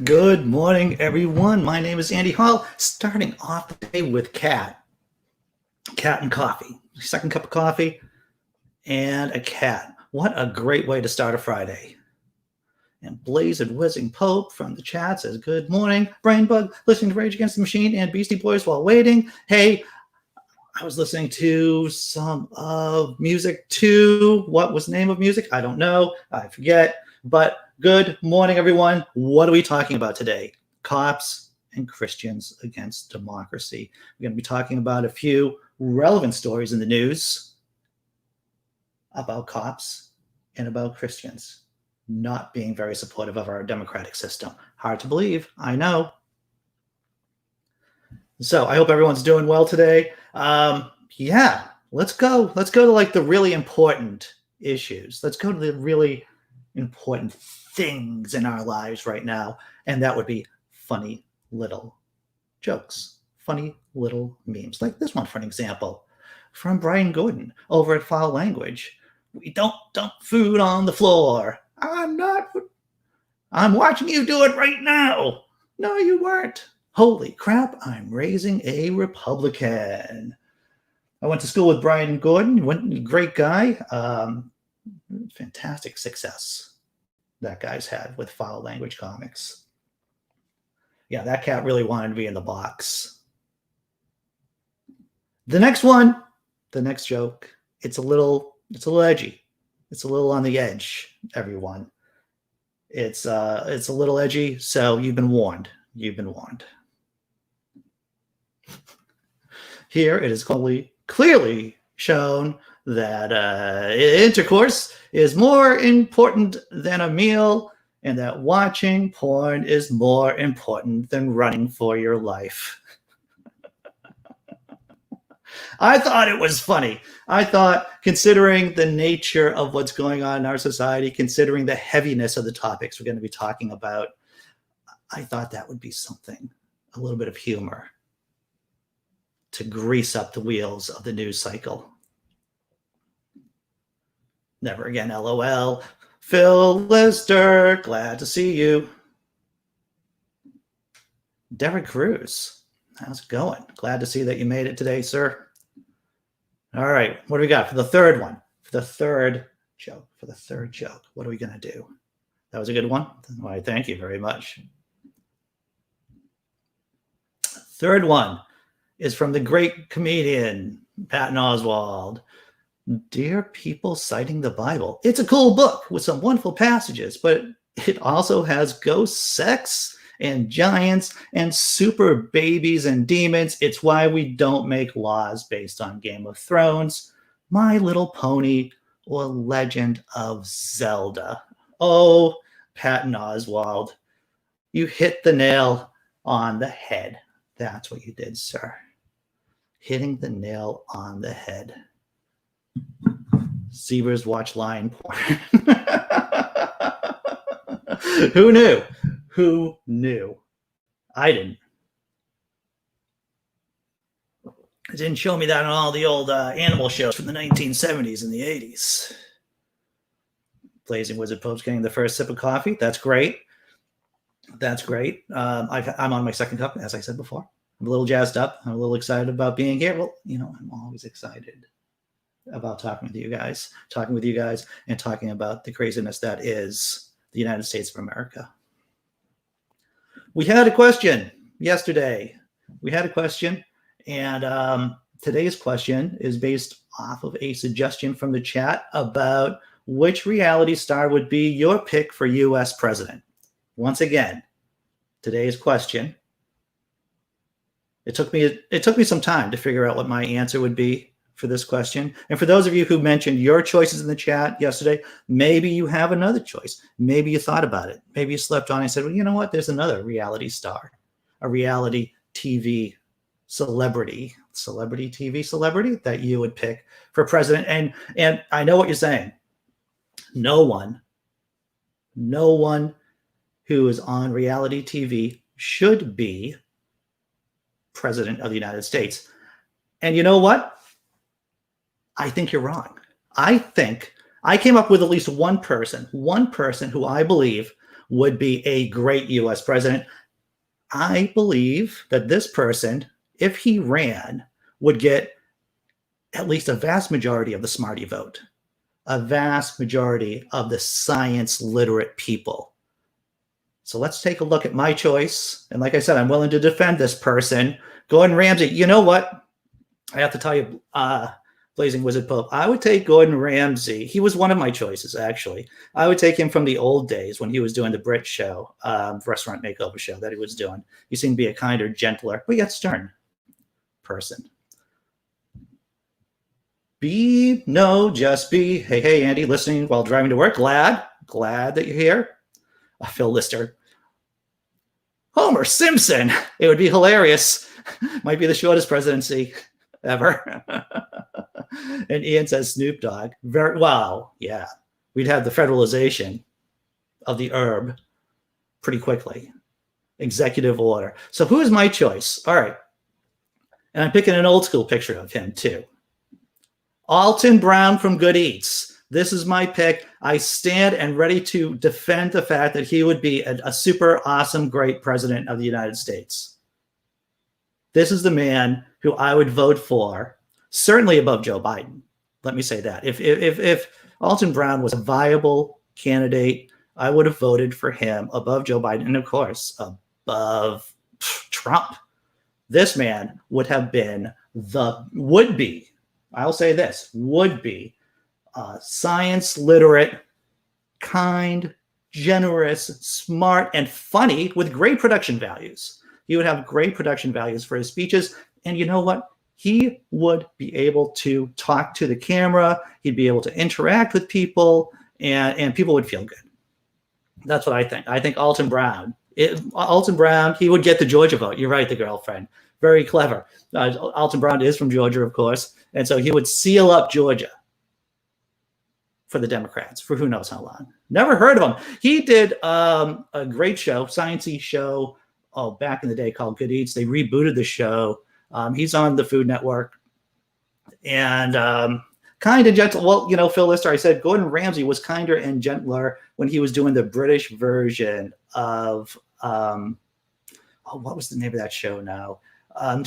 Good morning, everyone. My name is Andy Hall. Starting off the day with cat and coffee. Second cup of coffee and a cat. What a great way to start a Friday. And Blazed Whizzing Pope from the chat says, good morning, Brainbug, listening to Rage Against the Machine and Beastie Boys while waiting. Hey, I was listening to some of music too. What was the name of music? I don't know. I forget. But good morning, everyone. What are we talking about today? Cops and Christians against democracy. We're going to be talking about a few relevant stories in the news about cops and about Christians not being very supportive of our democratic system. Hard to believe, I know. So I hope everyone's doing well today. Yeah, let's go to like the really important issues. Let's go to the really important things in our lives right now, and that would be funny little jokes, funny little memes, like this one for an example from Brian Gordon over at Foul Language. We don't dump food on the floor. I'm watching you do it right now. No, you weren't. Holy crap, I'm raising a Republican. I went to school with Brian Gordon, great guy. Fantastic success that guy's had with Foul Language comics. Yeah, that cat really wanted to be in the box. The next joke, it's a little edgy. It's a little on the edge, everyone. It's a little edgy, so you've been warned. Here it is clearly shown that intercourse is more important than a meal, and that watching porn is more important than running for your life. I thought it was funny. I thought, considering the nature of what's going on in our society, considering the heaviness of the topics we're going to be talking about, I thought that would be something, a little bit of humor to grease up the wheels of the news cycle. Never again, LOL. Phil Lister, glad to see you. Derek Cruz, how's it going? Glad to see that you made it today, sir. All right, what do we got for the third one? For the third joke, what are we going to do? That was a good one. Why, thank you very much. Third one is from the great comedian, Patton Oswalt. Dear people citing the Bible. It's a cool book with some wonderful passages, but it also has ghosts, sex, and giants, and super babies and demons. It's why we don't make laws based on Game of Thrones, My Little Pony, or Legend of Zelda. Oh, Patton Oswalt, you hit the nail on the head. That's what you did, sir. Hitting the nail on the head. Zebras watch lion porn. Who knew? I didn't. It didn't show me that on all the old animal shows from the 1970s and the 80s. Blazing Wizard Pope's getting the first sip of coffee. That's great. I'm on my second cup, as I said before. I'm a little jazzed up. I'm a little excited about being here. Well, I'm always excited about talking with you guys, and talking about the craziness that is the United States of America. We had a question yesterday. And today's question is based off of a suggestion from the chat about which reality star would be your pick for U.S. president. Once again, today's question. It took me some time to figure out what my answer would be for this question. And for those of you who mentioned your choices in the chat yesterday, maybe you have another choice. Maybe you thought about it. Maybe you slept on and said, well, you know what? There's another reality star, a reality TV celebrity that you would pick for president. And I know what you're saying. No one who is on reality TV should be president of the United States. And you know what? I think you're wrong. I think I came up with at least one person who I believe would be a great U.S. president. I believe that this person, if he ran, would get at least a vast majority of the smarty vote, a vast majority of the science literate people. So let's take a look at my choice. And like I said, I'm willing to defend this person. Gordon Ramsay. You know what? I have to tell you, Blazing Wizard Pope, I would take Gordon Ramsay. He was one of my choices, actually. I would take him from the old days when he was doing the Brit show, restaurant makeover show that he was doing. He seemed to be a kinder, gentler, but yet stern person. Be, no, just be. Hey, hey, Andy, listening while driving to work. Glad that you're here. Phil Lister. Homer Simpson. It would be hilarious. Might be the shortest presidency ever. And Ian says Snoop Dogg. Very well, yeah. We'd have the federalization of the herb pretty quickly. Executive order. So who is my choice? All right. And I'm picking an old school picture of him too. Alton Brown from Good Eats. This is my pick. I stand and ready to defend the fact that he would be a super awesome, great president of the United States. This is the man who I would vote for, certainly above Joe Biden. Let me say that. If Alton Brown was a viable candidate, I would have voted for him above Joe Biden, and of course, above Trump. This man would have been would-be, I'll say this, would-be science literate, kind, generous, smart, and funny with great production values. He would have great production values for his speeches. And you know what? He would be able to talk to the camera. He'd be able to interact with people, and people would feel good. That's what I think. I think Alton Brown, he would get the Georgia vote. You're right, the girlfriend. Very clever. Alton Brown is from Georgia, of course. And so he would seal up Georgia for the Democrats for who knows how long. Never heard of him. He did a great show, sciencey show, back in the day called Good Eats. They rebooted the show. He's on the Food Network. And kind and gentle. Well, you know, Phil Lister, I said Gordon Ramsay was kinder and gentler when he was doing the British version of, what was the name of that show now?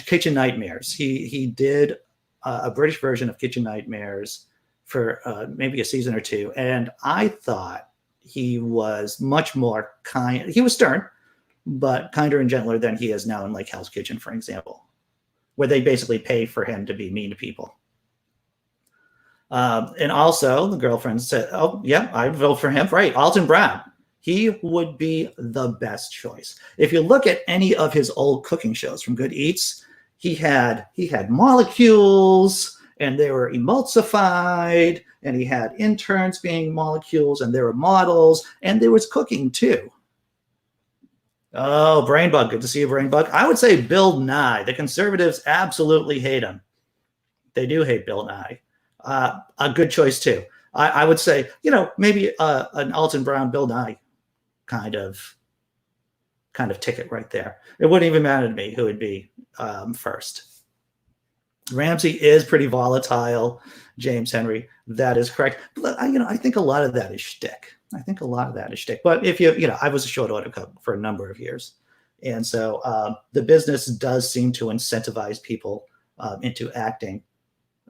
Kitchen Nightmares. He did a British version of Kitchen Nightmares for maybe a season or two. And I thought he was much more kind. He was stern, but kinder and gentler than he is now in like Hell's Kitchen, for example, where they basically pay for him to be mean to people. And also the girlfriend said, oh, yeah, I'd vote for him. Right. Alton Brown. He would be the best choice. If you look at any of his old cooking shows from Good Eats, he had molecules, and they were emulsified, and he had interns being molecules, and there were models, and there was cooking too. Oh, Brainbug. Good to see you, Brainbug. I would say Bill Nye. The conservatives absolutely hate him. They do hate Bill Nye. A good choice too. I would say, you know, maybe an Alton Brown, Bill Nye kind of ticket right there. It wouldn't even matter to me who would be first. Ramsay is pretty volatile, James Henry. That is correct. But I think a lot of that is shtick. But if I was a short order cook for a number of years. And so the business does seem to incentivize people into acting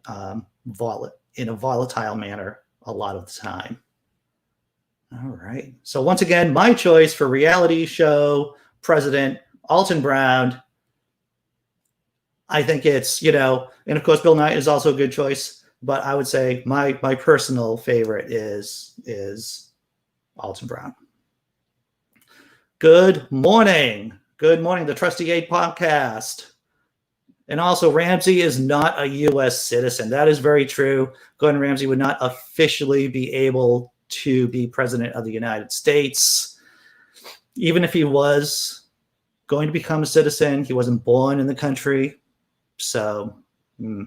in a volatile manner a lot of the time. All right. So once again, my choice for reality show president, Alton Brown. I think it's, and of course, Bill Nye is also a good choice, but I would say my personal favorite is Alton Brown. Good morning. Good morning, the Trusty 8 podcast. And also, Ramsay is not a U.S. citizen. That is very true. Gordon Ramsay would not officially be able to be president of the United States. Even if he was going to become a citizen, he wasn't born in the country. So here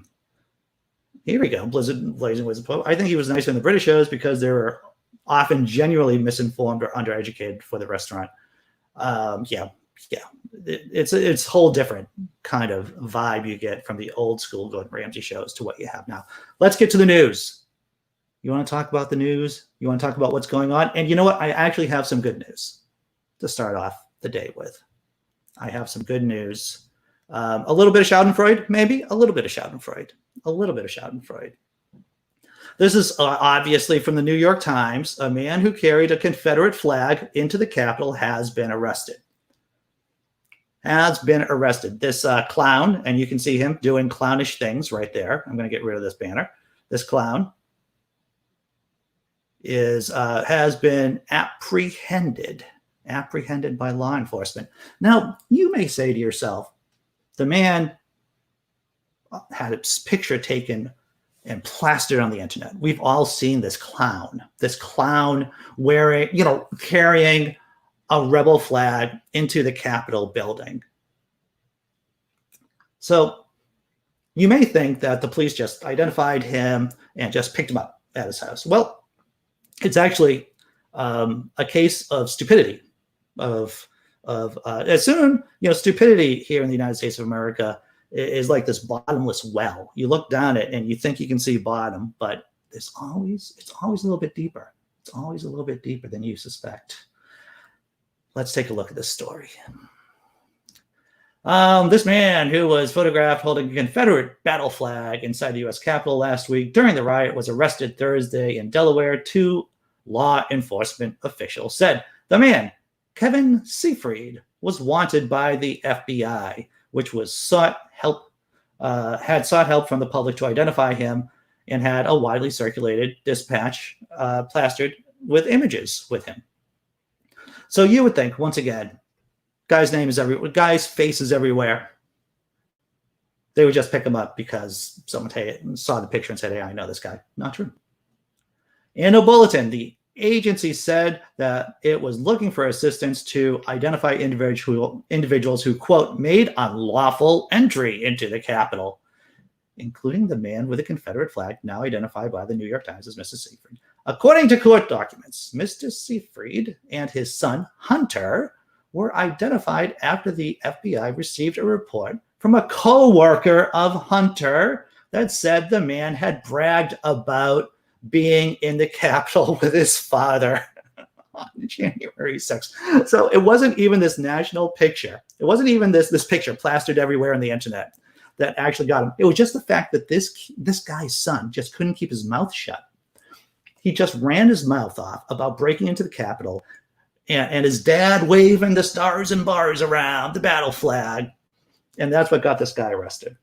we go. Blazing Wizard Pope. I think he was nice in the British shows because they were often genuinely misinformed or undereducated for the restaurant. It's a whole different kind of vibe you get from the old school Gordon Ramsay shows to what you have now. Let's get to the news. You want to talk about the news? You want to talk about what's going on? And you know what? I actually have some good news. to start off the day with. I have some good news. A little bit of Schadenfreude, maybe. A little bit of Schadenfreude. A little bit of Schadenfreude. This is obviously from the New York Times. A man who carried a Confederate flag into the Capitol has been arrested. Has been arrested. This clown, and you can see him doing clownish things right there. I'm going to get rid of this banner. This clown has been apprehended by law enforcement. Now, you may say to yourself, the man had his picture taken and plastered on the internet. We've all seen this clown wearing, carrying a rebel flag into the Capitol building. So you may think that the police just identified him and just picked him up at his house. Well, it's actually a case of stupidity. Stupidity here in the United States of America is like this bottomless well. You look down it and you think you can see bottom, but it's always a little bit deeper. It's always a little bit deeper than you suspect. Let's take a look at this story. This man who was photographed holding a Confederate battle flag inside the U.S. Capitol last week during the riot was arrested Thursday in Delaware, two law enforcement officials said. The man, Kevin Seafried, was wanted by the FBI, which had sought help from the public to identify him, and had a widely circulated dispatch plastered with images with him. So you would think, once again, guy's face is everywhere. They would just pick him up because someone saw the picture and said, "Hey, I know this guy." Not true. In a bulletin, the agency said that it was looking for assistance to identify individuals who, quote, made unlawful entry into the Capitol, including the man with a Confederate flag, now identified by the New York Times as Mr. Seafried. According to court documents, Mr. Seafried and his son, Hunter, were identified after the FBI received a report from a co-worker of Hunter that said the man had bragged about being in the Capitol with his father on January 6th. So it wasn't even this national picture. It wasn't even this picture plastered everywhere on the internet that actually got him. It was just the fact that this guy's son just couldn't keep his mouth shut. He just ran his mouth off about breaking into the Capitol, and his dad waving the stars and bars around, the battle flag. And that's what got this guy arrested.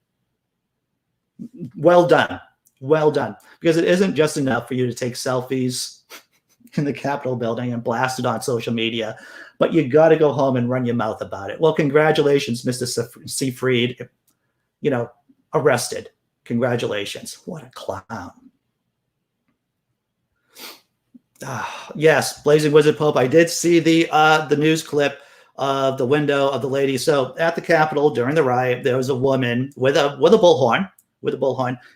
Well done. Well done. Because it isn't just enough for you to take selfies in the Capitol building and blast it on social media, but you got to go home and run your mouth about it. Well, congratulations, Mr. Seafried, arrested. Congratulations. What a clown. Yes, Blazing Wizard Pope. I did see the news clip of the window of the lady. So at the Capitol during the riot, there was a woman with a bullhorn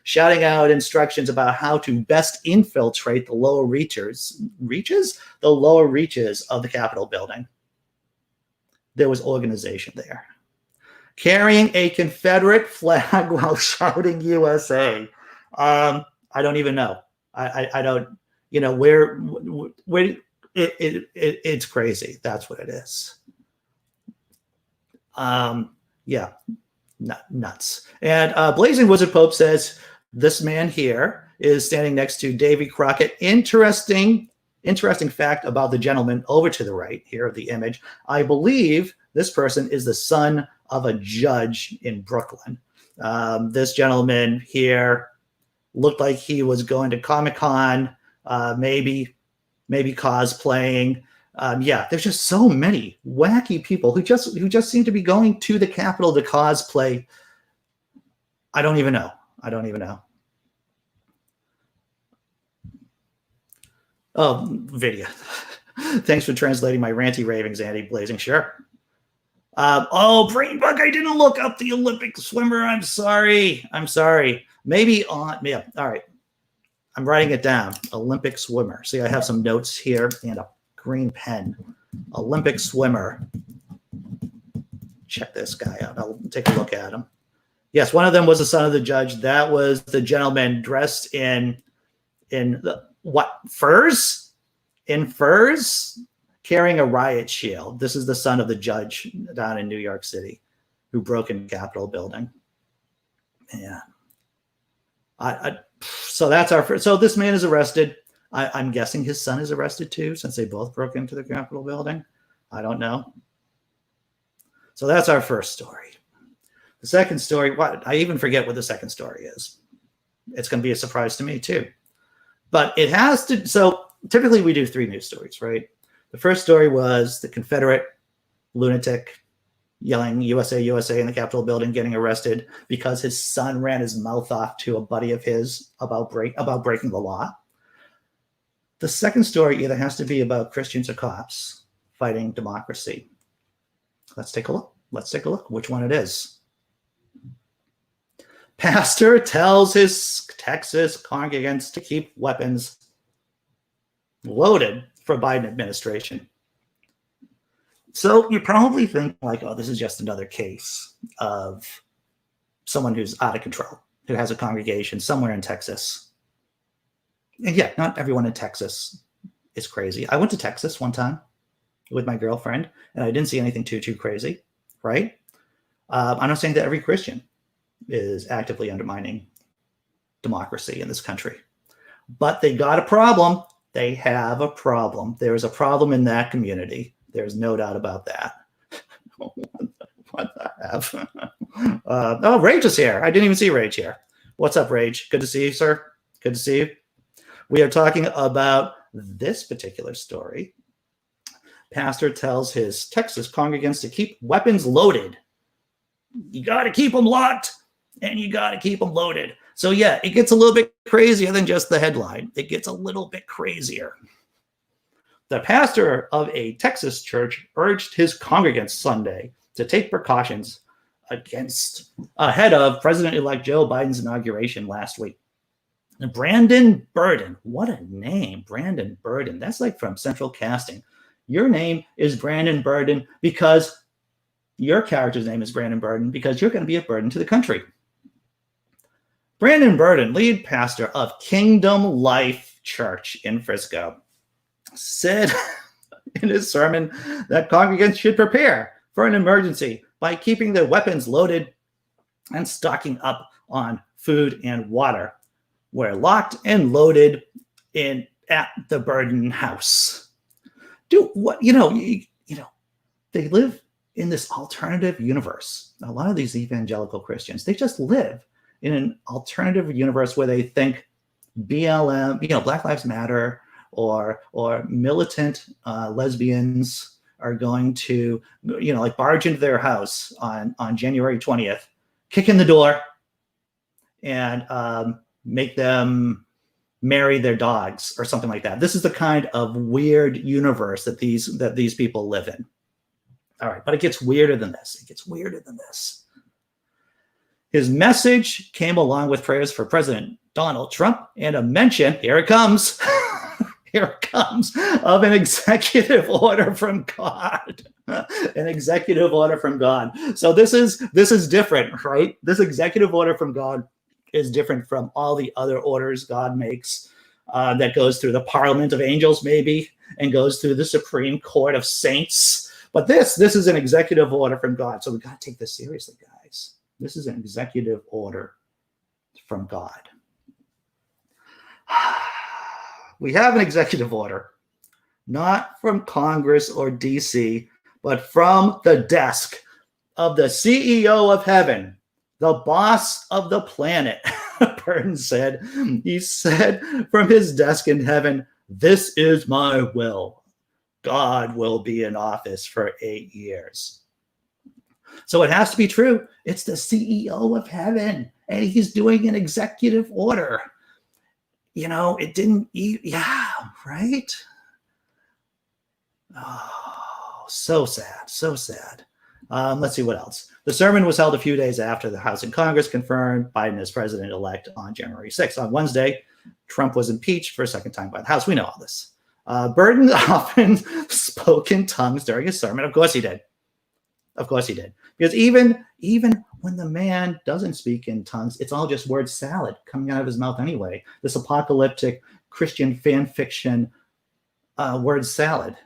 shouting out instructions about how to best infiltrate the lower reaches of the Capitol building. There was organization there. Carrying a Confederate flag while shouting USA. I don't even know. I don't. Where it's crazy. That's what it is. Nuts. And Blazing Wizard Pope says this man here is standing next to Davy Crockett. Interesting fact about the gentleman over to the right here of the image. I believe this person is the son of a judge in Brooklyn. This gentleman here looked like he was going to Comic-Con. Maybe cosplaying. There's just so many wacky people who just seem to be going to the Capitol to cosplay. I don't even know. Oh, video. Thanks for translating my ranty ravings, Andy Blazing. Sure. Brain bug, I didn't look up the Olympic swimmer. I'm sorry. Maybe all right. I'm writing it down. Olympic swimmer. See, I have some notes here and a green pen. Olympic swimmer. Check this guy out. I'll take a look at him. Yes, one of them was the son of the judge. That was the gentleman dressed in furs? In furs? carrying a riot shield. This is the son of the judge down in New York City who broke into the Capitol building. Yeah. So that's our first. So this man is arrested. I'm guessing his son is arrested too, since they both broke into the Capitol building. I don't know. So that's our first story. The second story, I even forget what the second story is. It's going to be a surprise to me too. But it has to, so typically we do 3 news stories, right? The first story was the Confederate lunatic yelling USA, USA in the Capitol building, getting arrested because his son ran his mouth off to a buddy of his about breaking the law. The second story either has to be about Christians or cops fighting democracy. Let's take a look. Let's take a look which one it is. Pastor tells his Texas congregants to keep weapons loaded for Biden administration. So you probably think like, oh, this is just another case of someone who's out of control, who has a congregation somewhere in Texas. And yeah, not everyone in Texas is crazy. I went to Texas one time with my girlfriend, and I didn't see anything too crazy, right? I'm not saying that every Christian is actively undermining democracy in this country, but they got a problem. They have a problem. There is a problem in that community. There's no doubt about that. What the F? Oh, Rage is here. I didn't even see Rage here. What's up, Rage? Good to see you, sir. Good to see you. We are talking about this particular story. Pastor tells his Texas congregants to keep weapons loaded. You got to keep them locked, and you got to keep them loaded. So yeah, it gets a little bit crazier than just the headline. It gets a little bit crazier. The pastor of a Texas church urged his congregants Sunday to take precautions ahead of President-elect Joe Biden's inauguration last week. And Brandon Burden, what a name, Brandon Burden. That's like from Central Casting. Your name is Brandon Burden because your character's name is Brandon Burden because you're going to be a burden to the country. Brandon Burden, lead pastor of Kingdom Life Church in Frisco, said in his sermon that congregants should prepare for an emergency by keeping their weapons loaded and stocking up on food and water. We're locked and loaded at the Burden house. They live in this alternative universe. A lot of these evangelical Christians, they just live in an alternative universe where they think BLM, Black Lives Matter, or militant lesbians are going to, barge into their house on January 20th, kick in the door, and make them marry their dogs or something like that. This is the kind of weird universe that these people live in. All right, but it gets weirder than this. It gets weirder than this. His message came along with prayers for President Donald Trump and a mention, here it comes, here it comes, of an executive order from God. An executive order from God. So this is different, right? This executive order from God is different from all the other orders God makes that goes through the Parliament of Angels, maybe, and goes through the Supreme Court of Saints. But this is an executive order from God. So we got to take this seriously, guys. This is an executive order from God. We have an executive order, not from Congress or DC, but from the desk of the CEO of heaven, the boss of the planet. Burton said, he said from his desk in heaven, "This is my will. God will be in office for 8 years." So it has to be true. It's the CEO of heaven, and he's doing an executive order. It didn't, right? Oh, so sad, so sad. Let's see what else. The sermon was held a few days after the House and Congress confirmed Biden as president-elect on January 6th. On Wednesday, Trump was impeached for a second time by the House. We know all this. Burton often spoke in tongues during his sermon. Of course he did. Of course he did. Because even when the man doesn't speak in tongues, it's all just word salad coming out of his mouth anyway. This apocalyptic Christian fan fiction word salad.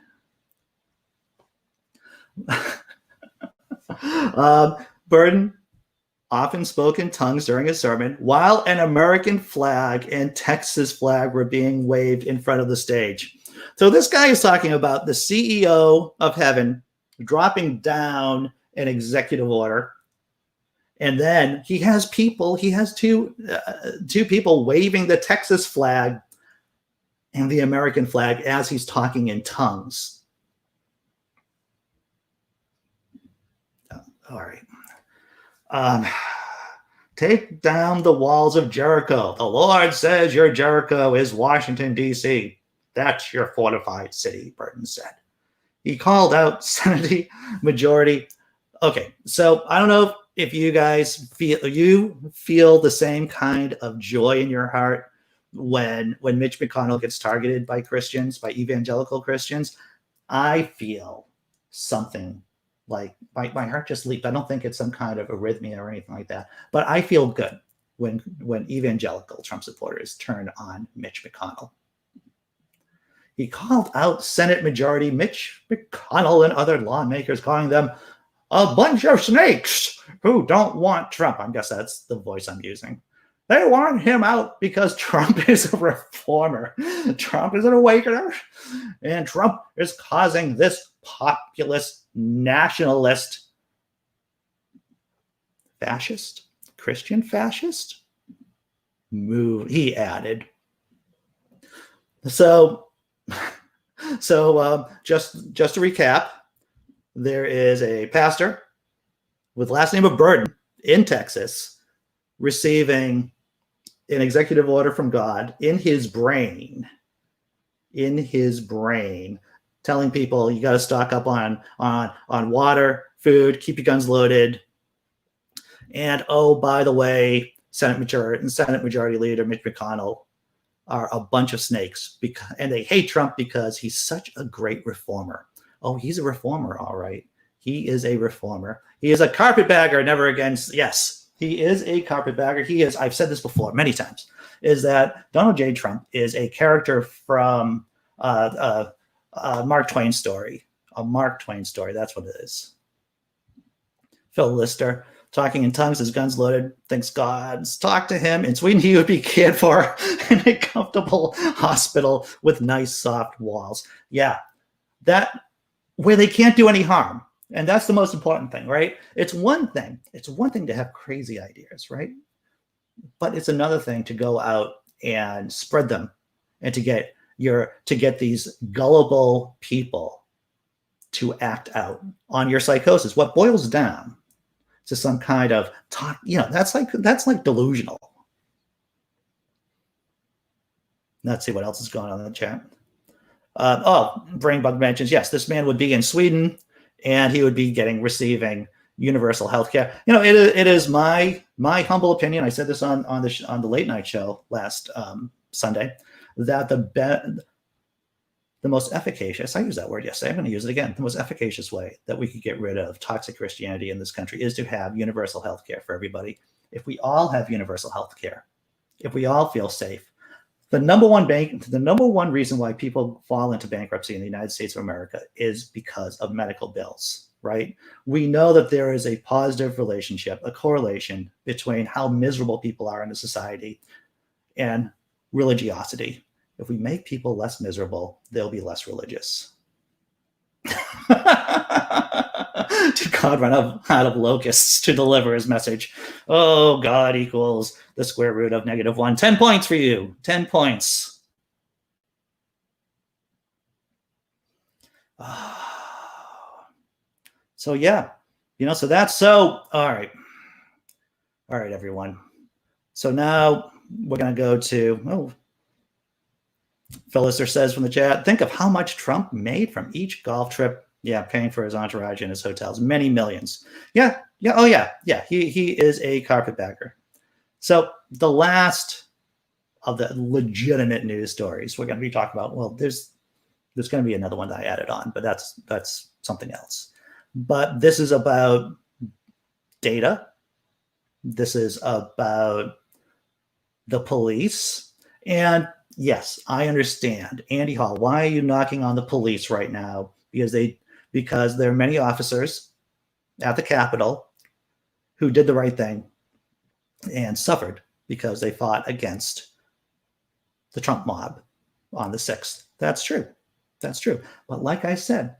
Burden often spoke in tongues during his sermon while an American flag and Texas flag were being waved in front of the stage. So this guy is talking about the CEO of heaven dropping down an executive order. And then he has two people waving the Texas flag and the American flag as he's talking in tongues. All right. Take down the walls of Jericho. The Lord says your Jericho is Washington, D.C. That's your fortified city, Burton said. He called out Senate majority. Okay, so I don't know if you guys feel the same kind of joy in your heart when Mitch McConnell gets targeted by Christians, by evangelical Christians. I feel something like my heart just leaped. I don't think it's some kind of arrhythmia or anything like that, but I feel good when evangelical Trump supporters turn on Mitch McConnell. He called out Senate Majority Mitch McConnell and other lawmakers, calling them a bunch of snakes who don't want Trump. I guess that's the voice I'm using. They want him out because Trump is a reformer. Trump is an awakener. And Trump is causing this populist, nationalist, fascist, Christian fascist move, he added. So just to recap, there is a pastor with last name of Burden in Texas receiving an executive order from God in his brain, telling people you got to stock up on water, food, keep your guns loaded. And oh, by the way, Senate Majority Leader Mitch McConnell are a bunch of snakes and they hate Trump because he's such a great reformer. Oh, he's a reformer, all right. He is a reformer. He is a carpetbagger, never again. Yes, he is a carpetbagger. He is, I've said this before many times, is that Donald J. Trump is a character from Mark Twain story. A Mark Twain story, that's what it is. Phil Lister, talking in tongues, his guns loaded, thinks God's talked to him. In Sweden, he would be cared for in a comfortable hospital with nice soft walls. Yeah, that where they can't do any harm. And that's the most important thing, right? It's one thing to have crazy ideas, right? But it's another thing to go out and spread them and to get these gullible people to act out on your psychosis. What boils down to some kind of talk, that's like delusional. Let's see what else is going on in the chat. Brainbug mentions, yes, this man would be in Sweden and he would be receiving universal health care. It is my humble opinion. I said this on the late night show last Sunday, that the most efficacious, I used that word yesterday, I'm going to use it again, the most efficacious way that we could get rid of toxic Christianity in this country is to have universal health care for everybody. If we all have universal health care, if we all feel safe, the number one reason why people fall into bankruptcy in the United States of America is because of medical bills, right? We know that there is a positive relationship, a correlation between how miserable people are in a society and religiosity. If we make people less miserable, they'll be less religious. Did God run out of locusts to deliver his message? Oh, God equals the square root of -1. 10 points for you. 10 points. So yeah, so that's all right. All right, everyone. So now we're going to go to, Philister says from the chat, think of how much Trump made from each golf trip. Yeah, paying for his entourage and his hotels, many millions. Yeah. Oh, yeah. He is a carpetbagger. So the last of the legitimate news stories we're going to be talking about. Well, there's going to be another one that I added on, but that's something else. But this is about data. This is about the police. And yes, I understand. Andy Hall, why are you knocking on the police right now? Because because there are many officers at the Capitol who did the right thing and suffered because they fought against the Trump mob on the 6th. That's true. That's true. But like I said,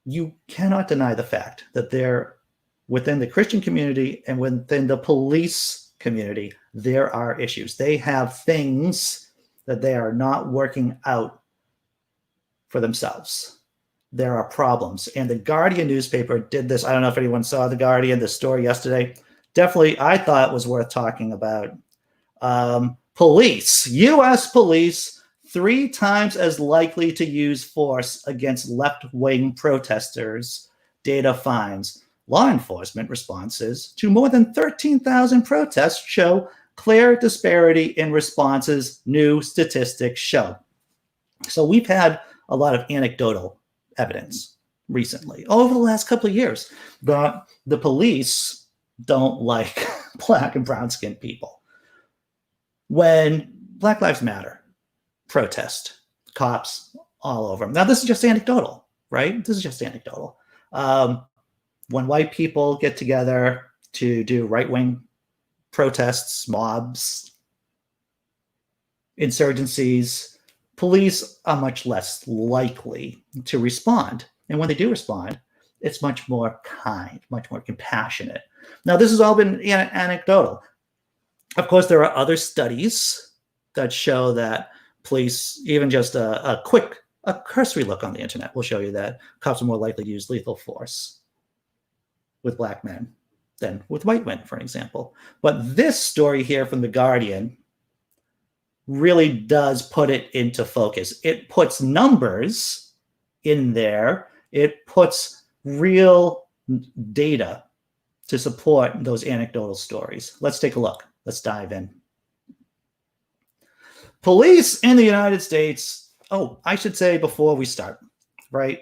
you cannot deny the fact that there, within the Christian community and within the police community, there are issues. They have things that they are not working out for themselves. There are problems. And the Guardian newspaper did this. I don't know if anyone saw the Guardian, the story yesterday. Definitely, I thought it was worth talking about. Police, U.S. police, 3 times as likely to use force against left-wing protesters, data finds. Law enforcement responses to more than 13,000 protests show clear disparity in responses, new statistics show. So we've had a lot of anecdotal evidence recently, over the last couple of years, that the police don't like black and brown-skinned people. When Black Lives Matter protest, cops all over them. Now, this is just anecdotal, right? This is just anecdotal. When white people get together to do right-wing protests, mobs, insurgencies, police are much less likely to respond. And when they do respond, it's much more kind, much more compassionate. Now, this has all been anecdotal. Of course, there are other studies that show that police, even just a cursory look on the internet will show you that cops are more likely to use lethal force with black men than with white men, for example. But this story here from The Guardian really does put it into focus. It puts numbers in there. It puts real data to support those anecdotal stories. Let's take a look. Let's dive in. Police in the United States. Oh, I should say before we start, right?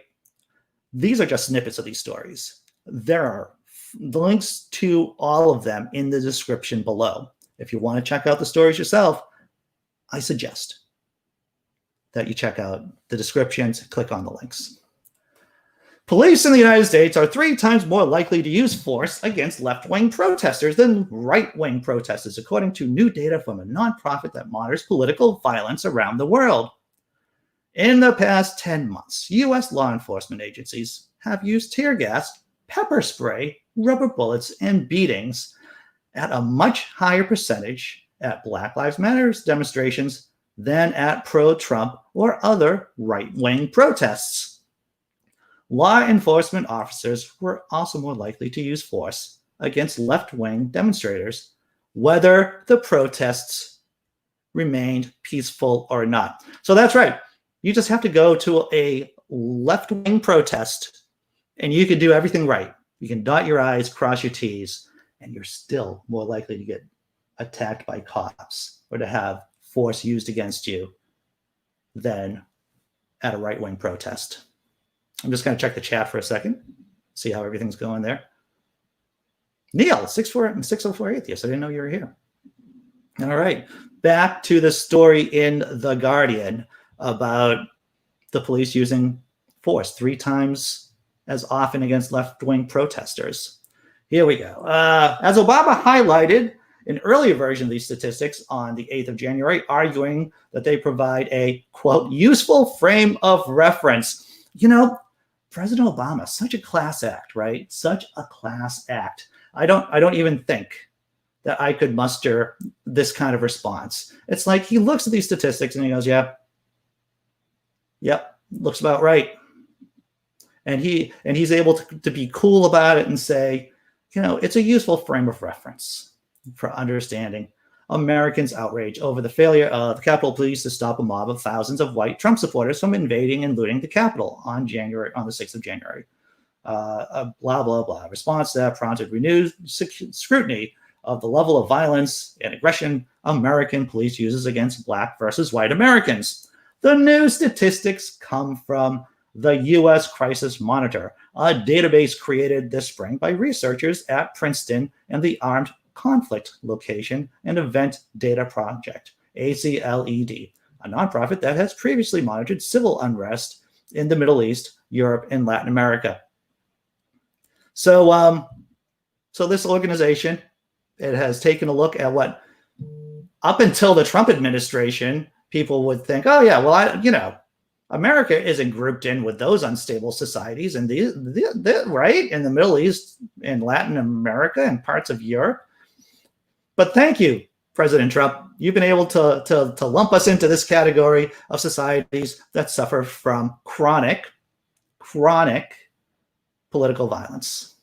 These are just snippets of these stories. There are links to all of them in the description below. If you want to check out the stories yourself, I suggest that you check out the descriptions, click on the links. Police in the United States are 3 times more likely to use force against left-wing protesters than right-wing protesters, according to new data from a nonprofit that monitors political violence around the world. In the past 10 months, U.S. law enforcement agencies have used tear gas, pepper spray, rubber bullets, and beatings at a much higher percentage at Black Lives Matter demonstrations than at pro-Trump or other right-wing protests. Law enforcement officers were also more likely to use force against left-wing demonstrators, whether the protests remained peaceful or not. So that's right. You just have to go to a left-wing protest and you can do everything right. You can dot your I's, cross your T's, and you're still more likely to get attacked by cops or to have force used against you than at a right-wing protest. I'm just going to check the chat for a second, see how everything's going there. Neil, 604 Atheist. I didn't know you were here. All right. Back to the story in The Guardian about the police using force 3 times as often against left-wing protesters. Here we go. As Obama highlighted an earlier version of these statistics on the 8th of January, arguing that they provide a, quote, useful frame of reference. You know, President Obama, such a class act, right? Such a class act. I don't even think that I could muster this kind of response. It's like he looks at these statistics and he goes, yep, looks about right. And he's able to be cool about it and say, you know, it's a useful frame of reference for understanding Americans' outrage over the failure of the Capitol Police to stop a mob of thousands of white Trump supporters from invading and looting the Capitol on the 6th of January. Blah, blah, blah. Response that prompted renewed scrutiny of the level of violence and aggression American police uses against black versus white Americans. The new statistics come from the U.S. Crisis Monitor, a database created this spring by researchers at Princeton and the Armed Conflict Location and Event Data Project, ACLED, a nonprofit that has previously monitored civil unrest in the Middle East, Europe, and Latin America. So, so this organization, it has taken a look at what, up until the Trump administration, people would think, oh yeah, well, America isn't grouped in with those unstable societies, and right in the Middle East, in Latin America, and parts of Europe. But thank you, President Trump. You've been able to lump us into this category of societies that suffer from chronic political violence.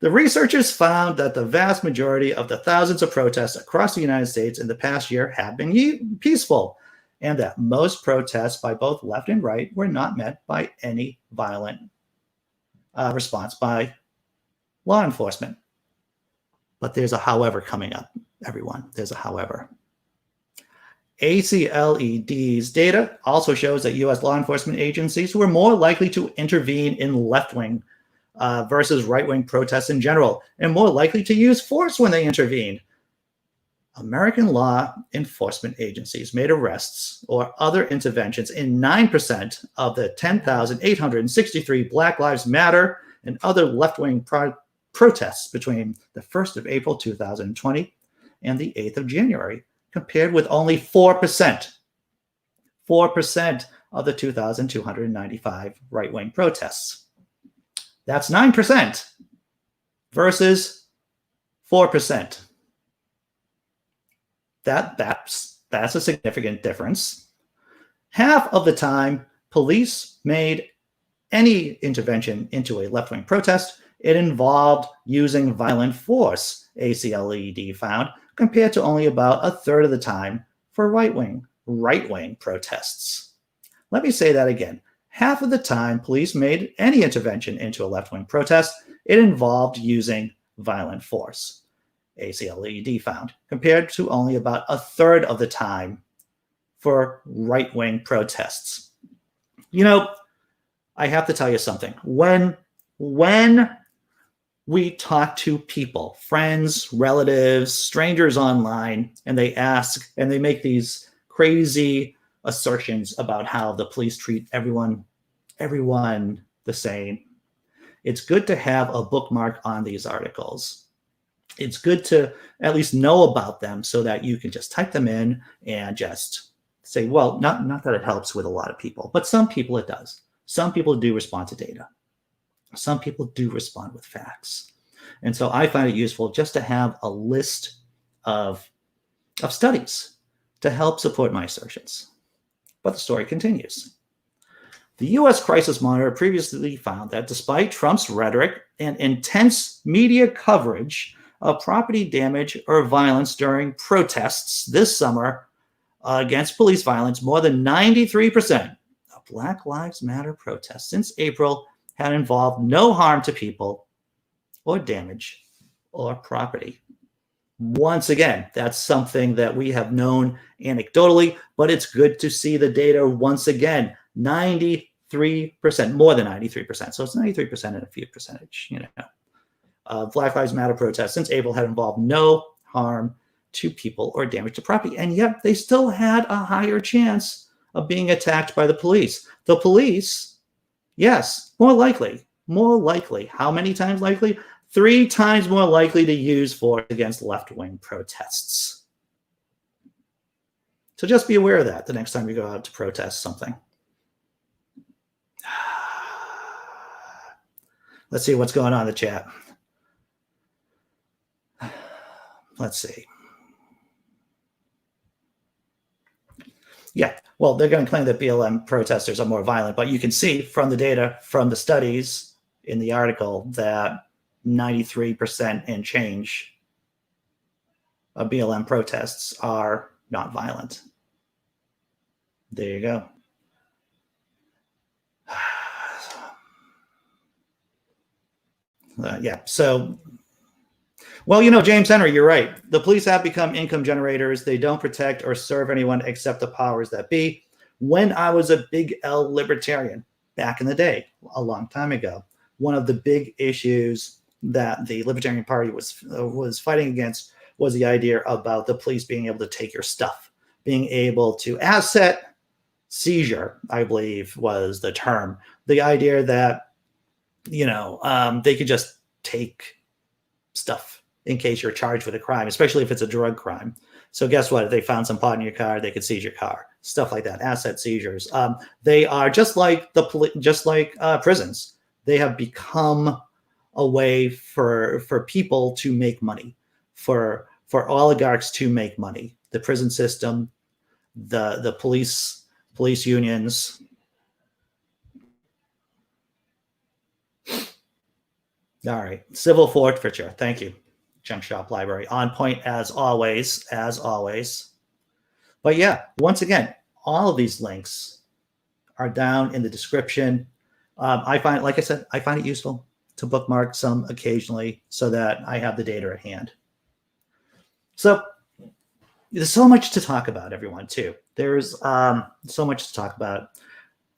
The researchers found that the vast majority of the thousands of protests across the United States in the past year have been peaceful, and that most protests by both left and right were not met by any violent response by law enforcement. But there's a however coming up, everyone. There's a however. ACLED's data also shows that U.S. law enforcement agencies were more likely to intervene in left-wing versus right-wing protests in general, and more likely to use force when they intervened. American law enforcement agencies made arrests or other interventions in 9% of the 10,863 Black Lives Matter and other left-wing protests between the 1st of April 2020 and the 8th of January, compared with only 4% of the 2,295 right-wing protests. That's 9% versus 4%. That's a significant difference. Half of the time police made any intervention into a left-wing protest, it involved using violent force, ACLED found, compared to only about a third of the time for right-wing protests. Let me say that again. Half of the time police made any intervention into a left-wing protest, it involved using violent force, ACLED found, compared to only about a third of the time for right-wing protests. I have to tell you something. When we talk to people, friends, relatives, strangers online, and they ask and they make these crazy assertions about how the police treat everyone the same, it's good to have a bookmark on these articles. It's good to at least know about them so that you can just type them in and just say, well, not that it helps with a lot of people, but some people it does. Some people do respond to data. Some people do respond with facts. And so I find it useful just to have a list of studies to help support my assertions. But the story continues. The U.S. Crisis Monitor previously found that despite Trump's rhetoric and intense media coverage of property damage or violence during protests this summer against police violence, more than 93% of Black Lives Matter protests since April had involved no harm to people or damage or property. Once again, that's something that we have known anecdotally, but it's good to see the data once again. 93%, more than 93%. So it's 93% and a few percentage, Black Lives Matter protests since April had involved no harm to people or damage to property. And yet they still had a higher chance of being attacked by the police. The police, yes, more likely. How many times likely? 3 times more likely to use force against left-wing protests. So just be aware of that the next time you go out to protest something. Let's see what's going on in the chat. Let's see. Yeah, well, they're going to claim that BLM protesters are more violent, but you can see from the data, from the studies in the article, that 93% and change of BLM protests are not violent. There you go. Yeah, so, well, James Henry, you're right. The police have become income generators. They don't protect or serve anyone except the powers that be. When I was a big L libertarian back in the day, a long time ago, one of the big issues that the Libertarian Party was fighting against was the idea about the police being able to take your stuff, being able to asset seizure, I believe was the term. The idea that, they could just take stuff in case you're charged with a crime, especially if it's a drug crime. So guess what? If they found some pot in your car, they could seize your car. Stuff like that. Asset seizures. They are just like prisons. They have become a way for people to make money, for oligarchs to make money. The prison system, the police unions. All right, civil forfeiture. Thank you, Junk Shop Library. On point as always, But yeah, once again, all of these links are down in the description. I find, like I said, I find it useful to bookmark some occasionally so that I have the data at hand. So there's so much to talk about, everyone, too. There's so much to talk about.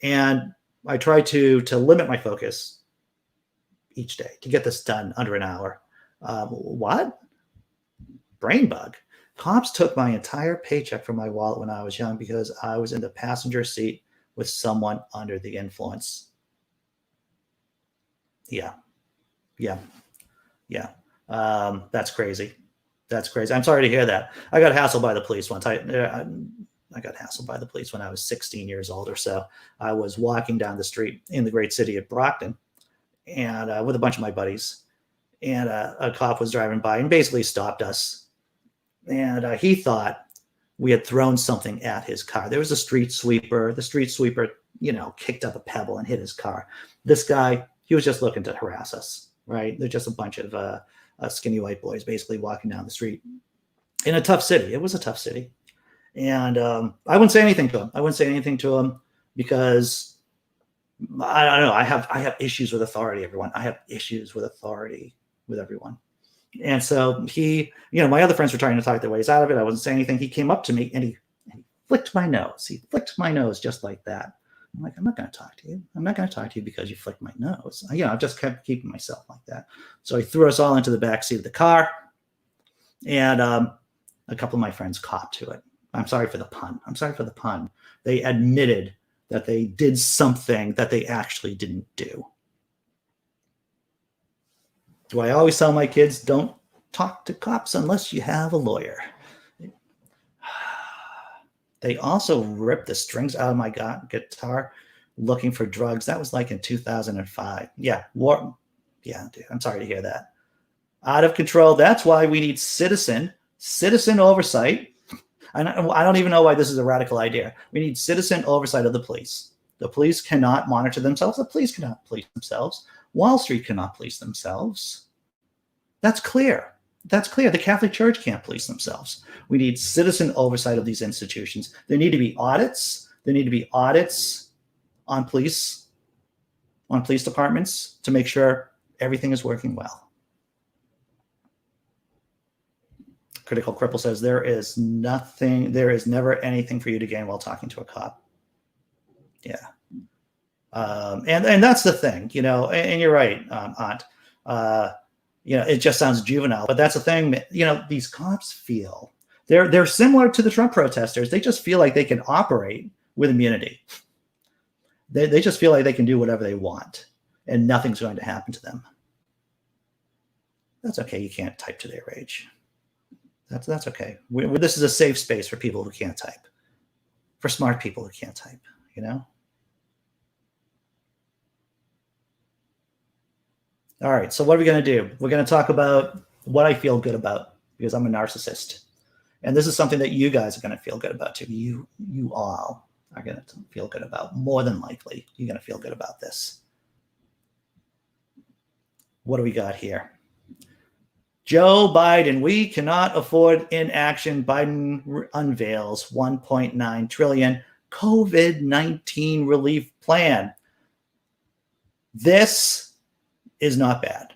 And I try to limit my focus each day to get this done under an hour. What? Brain bug. Cops took my entire paycheck from my wallet when I was young because I was in the passenger seat with someone under the influence. Yeah. That's crazy. I'm sorry to hear that. I got hassled by the police once. I got hassled by the police when I was 16 years old or so. I was walking down the street in the great city of Brockton, and with a bunch of my buddies, and a cop was driving by and basically stopped us. And he thought we had thrown something at his car. There was a street sweeper. The street sweeper, kicked up a pebble and hit his car. This guy, he was just looking to harass us, right? They're just a bunch of skinny white boys basically walking down the street in a tough city. It was a tough city. And I wouldn't say anything to him. Because I don't know. I have issues with authority, everyone. I have issues with authority with everyone. And so he, my other friends were trying to talk their ways out of it. I wasn't saying anything. He came up to me and he flicked my nose. He flicked my nose just like that. I'm like, I'm not going to talk to you. I'm not going to talk to you because you flicked my nose. I've just kept keeping myself like that. So he threw us all into the back seat of the car. And a couple of my friends copped to it. I'm sorry for the pun. They admitted that they did something that they actually didn't do. Do I always tell my kids, don't talk to cops unless you have a lawyer? They also ripped the strings out of my guitar looking for drugs. That was like in 2005. Yeah, dude, I'm sorry to hear that. Out of control. That's why we need citizen oversight. I don't even know why this is a radical idea. We need citizen oversight of the police. The police cannot monitor themselves. The police cannot police themselves. Wall Street cannot police themselves. That's clear. The Catholic Church can't police themselves. We need citizen oversight of these institutions. There need to be audits. There need to be audits on police departments to make sure everything is working well. Critical Cripple says there is never anything for you to gain while talking to a cop. Yeah. And that's the thing, and you're right, Aunt. It just sounds juvenile, but that's the thing. These cops feel they're similar to the Trump protesters. They just feel like they can operate with immunity. They just feel like they can do whatever they want and nothing's going to happen to them. That's okay. You can't type to their age. That's okay. This is a safe space for people who can't type, for smart people who can't type, All right, so what are we going to do? We're going to talk about what I feel good about because I'm a narcissist. And this is something that you guys are going to feel good about too. You all are going to feel good about. More than likely, you're going to feel good about this. What do we got here? Joe Biden, we cannot afford inaction. Biden unveils $1.9 trillion COVID-19 relief plan. This is not bad.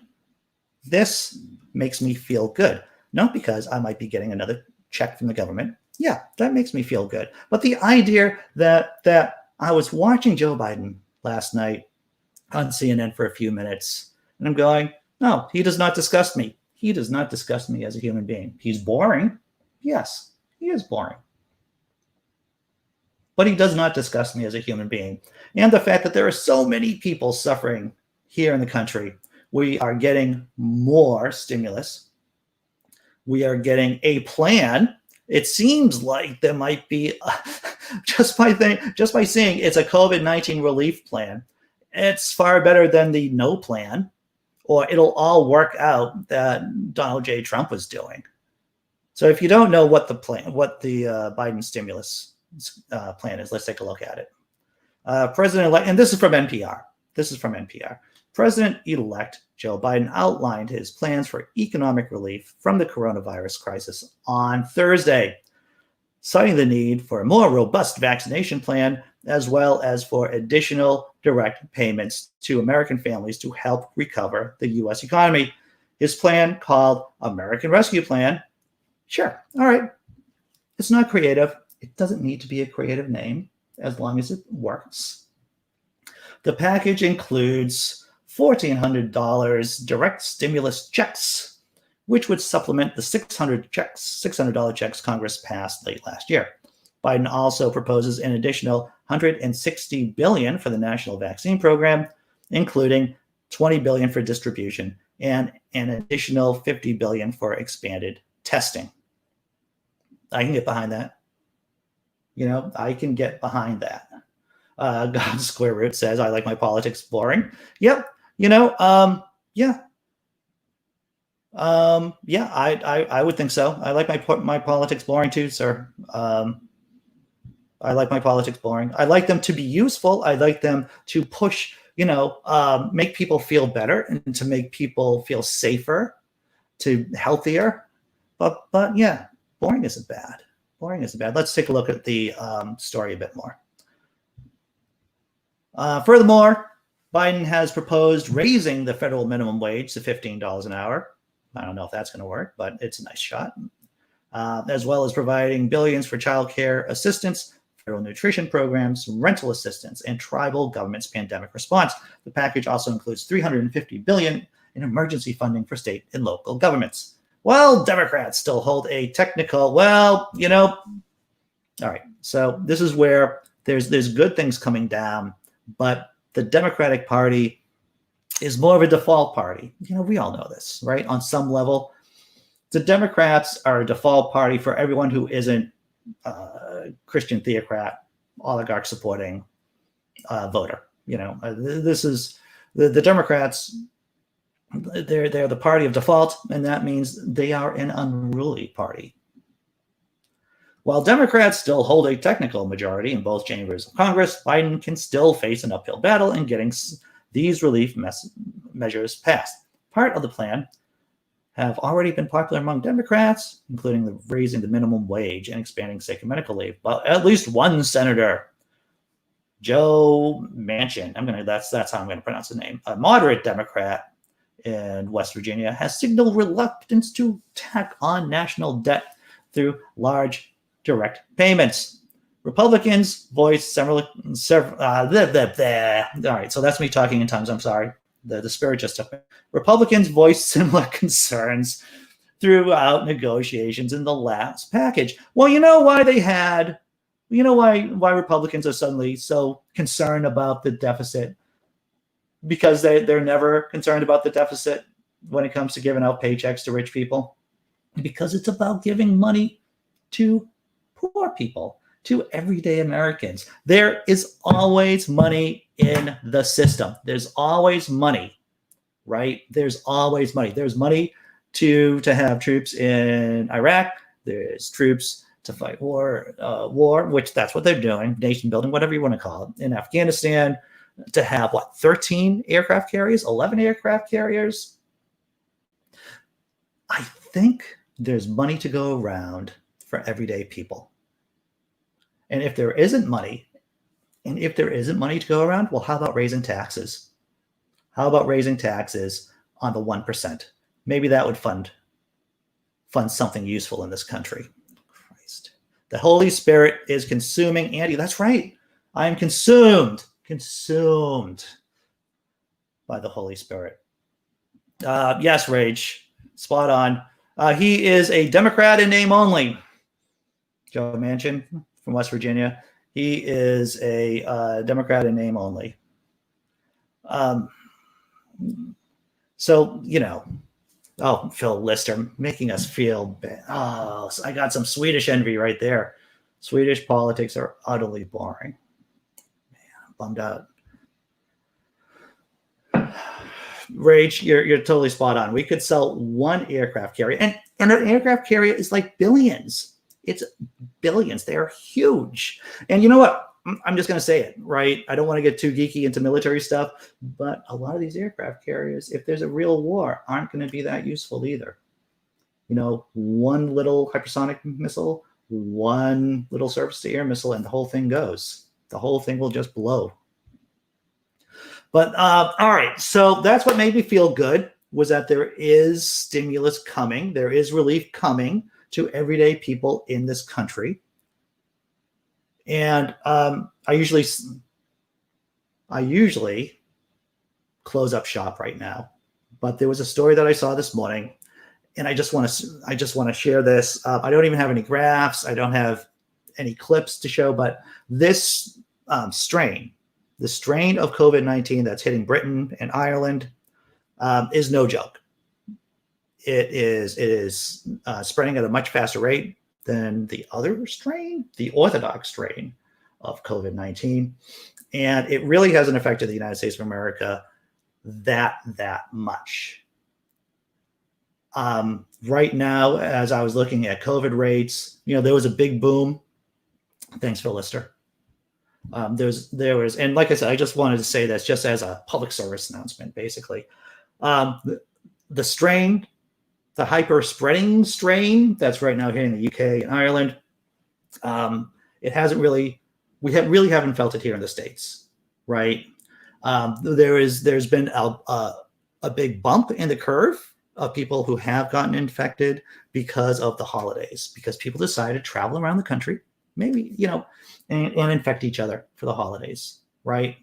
This makes me feel good. Not because I might be getting another check from the government. Yeah, that makes me feel good. But the idea that I was watching Joe Biden last night on CNN for a few minutes, and I'm going, no, he does not disgust me. He does not disgust me as a human being. He's boring. Yes, he is boring. but he does not disgust me as a human being. And the fact that there are so many people suffering here in the country. We are getting more stimulus. We are getting a plan. It seems like there might be, just by saying it's a COVID-19 relief plan, it's far better than the no plan, or it'll all work out that Donald J. Trump was doing. So if you don't know what the Biden stimulus plan is, let's take a look at it. President-elect, and this is from NPR. President-elect Joe Biden outlined his plans for economic relief from the coronavirus crisis on Thursday, citing the need for a more robust vaccination plan, as well as for additional direct payments to American families to help recover the U.S. economy. His plan, called American Rescue Plan, sure, all right. It's not creative. It doesn't need to be a creative name as long as it works. The package includes $1,400 direct stimulus checks, which would supplement the $600 checks Congress passed late last year. Biden also proposes an additional $160 billion for the national vaccine program, including $20 billion for distribution and an additional $50 billion for expanded testing. I can get behind that. I can get behind that. God's Square Root says, I like my politics boring. Yep. I would think so. I like my politics boring too, sir. I like my politics boring. I like them to be useful. I like them to push, make people feel better and to make people feel safer, to healthier. But yeah, boring isn't bad. Let's take a look at the story a bit more. Furthermore, Biden has proposed raising the federal minimum wage to $15 an hour. I don't know if that's going to work, but it's a nice shot. As well as providing billions for child care assistance, federal nutrition programs, rental assistance, and tribal government's pandemic response. The package also includes $350 billion in emergency funding for state and local governments. Well, Democrats still hold a technical, all right. So this is where there's good things coming down, but the Democratic Party is more of a default party. We all know this, right? On some level, the Democrats are a default party for everyone who isn't Christian theocrat, oligarch supporting voter. This is the Democrats. They're the party of default, and that means they are an unruly party. While Democrats still hold a technical majority in both chambers of Congress, Biden can still face an uphill battle in getting these relief measures passed. Part of the plan have already been popular among Democrats, including raising the minimum wage and expanding sick and medical leave. But at least one senator, Joe Manchin, that's how I'm going to pronounce the name, a moderate Democrat in West Virginia, has signaled reluctance to tack on national debt through large direct payments. Republicans voiced all right, so that's me talking in tongues. I'm sorry. The spirit just took me. Republicans voiced similar concerns throughout negotiations in the last package. Well, why Republicans are suddenly so concerned about the deficit? Because they're never concerned about the deficit when it comes to giving out paychecks to rich people. Because it's about giving money to poor people, to everyday Americans. There is always money in the system. There's always money, right? There's always money. There's money to have troops in Iraq. There's troops to fight war, which that's what they're doing, nation building, whatever you want to call it, in Afghanistan, to have 13 aircraft carriers, 11 aircraft carriers. I think there's money to go around for everyday people. And if there isn't money to go around, well, how about raising taxes? How about raising taxes on the 1%? Maybe that would fund something useful in this country. Christ. The Holy Spirit is consuming Andy. That's right. I am consumed by the Holy Spirit. Yes, Rage. Spot on. He is a Democrat in name only. Joe Manchin from West Virginia. He is a Democrat in name only. So, oh, Phil Lister making us feel bad. Oh, I got some Swedish envy right there. Swedish politics are utterly boring. Man, I'm bummed out. Rage, you're totally spot on. We could sell one aircraft carrier, and an aircraft carrier is like billions. It's billions. They are huge. And you know what? I'm just going to say it, right? I don't want to get too geeky into military stuff, but a lot of these aircraft carriers, if there's a real war, aren't going to be that useful either. One little hypersonic missile, one little surface-to-air missile, and the whole thing goes. The whole thing will just blow. But all right, so that's what made me feel good, was that there is stimulus coming. There is relief coming to everyday people in this country. And I usually close up shop right now, but there was a story that I saw this morning, and I just want to share this. I don't even have any graphs. I don't have any clips to show, but this strain of COVID-19 that's hitting Britain and Ireland is no joke. It is spreading at a much faster rate than the other strain, the orthodox strain of COVID-19. And it really hasn't affected the United States of America that much. Right now, as I was looking at COVID rates, there was a big boom. Thanks, Phil Lister. There was, and like I said, I just wanted to say this just as a public service announcement, basically. The strain, the hyper spreading strain that's right now hitting the UK and Ireland, we really haven't felt it here in the States, right? There's been a big bump in the curve of people who have gotten infected because of the holidays, because people decide to travel around the country, maybe, and infect each other for the holidays, right?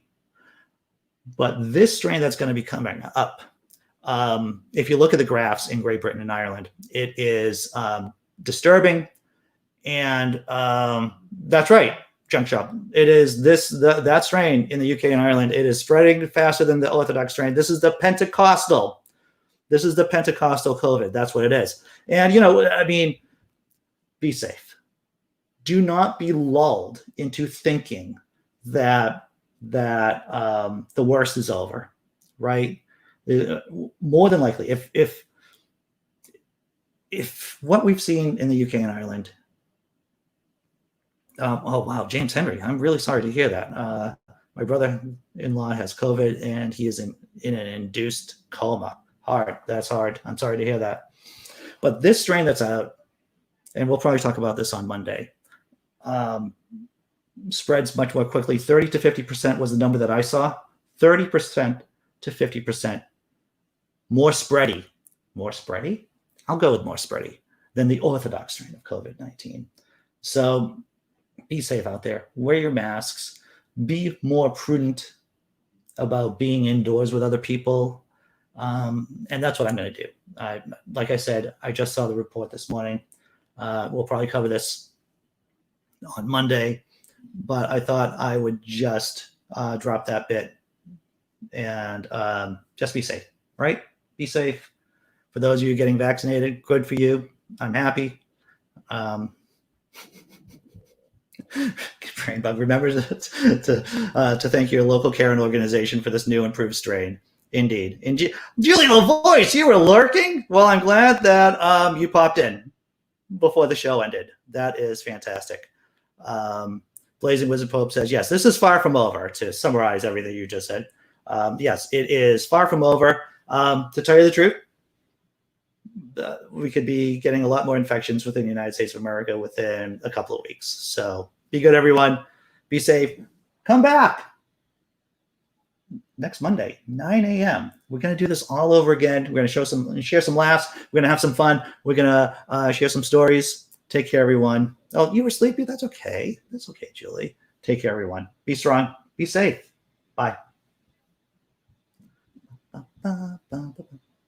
But this strain that's going to be coming up, if you look at the graphs in Great Britain and Ireland, it is disturbing. And that's right, junk shop. It is that strain in the UK and Ireland. It is spreading faster than the orthodox strain. This is the Pentecostal COVID. That's what it is. And, be safe. Do not be lulled into thinking that the worst is over, right? More than likely, if what we've seen in the UK and Ireland, oh wow, James Henry, I'm really sorry to hear that. My brother-in-law has COVID and he is in an induced coma. That's hard. I'm sorry to hear that. But this strain that's out, and we'll probably talk about this on Monday, spreads much more quickly. 30 to 50% was the number that I saw. 30% to 50%. More spready. I'll go with more spready than the orthodox strain of COVID-19. So be safe out there. Wear your masks. Be more prudent about being indoors with other people. And that's what I'm going to do. Like I said, I just saw the report this morning. We'll probably cover this on Monday, but I thought I would just drop that bit and just be safe, right? Be safe. For those of you getting vaccinated, good for you. I'm happy. Brainbug, remember to thank your local care and organization for this new improved strain. Indeed. Julie LaVoice, you were lurking? Well, I'm glad that you popped in before the show ended. That is fantastic. Blazing Wizard Pope says, yes, this is far from over, to summarize everything you just said. Yes, it is far from over. To tell you the truth, we could be getting a lot more infections within the United States of America within a couple of weeks. So be good, everyone. Be safe. Come back next Monday, 9 a.m. We're going to do this all over again. We're going to share some laughs. We're going to have some fun. We're going to share some stories. Take care, everyone. Oh, you were sleepy? That's okay. That's okay, Julie. Take care, everyone. Be strong. Be safe. Bye.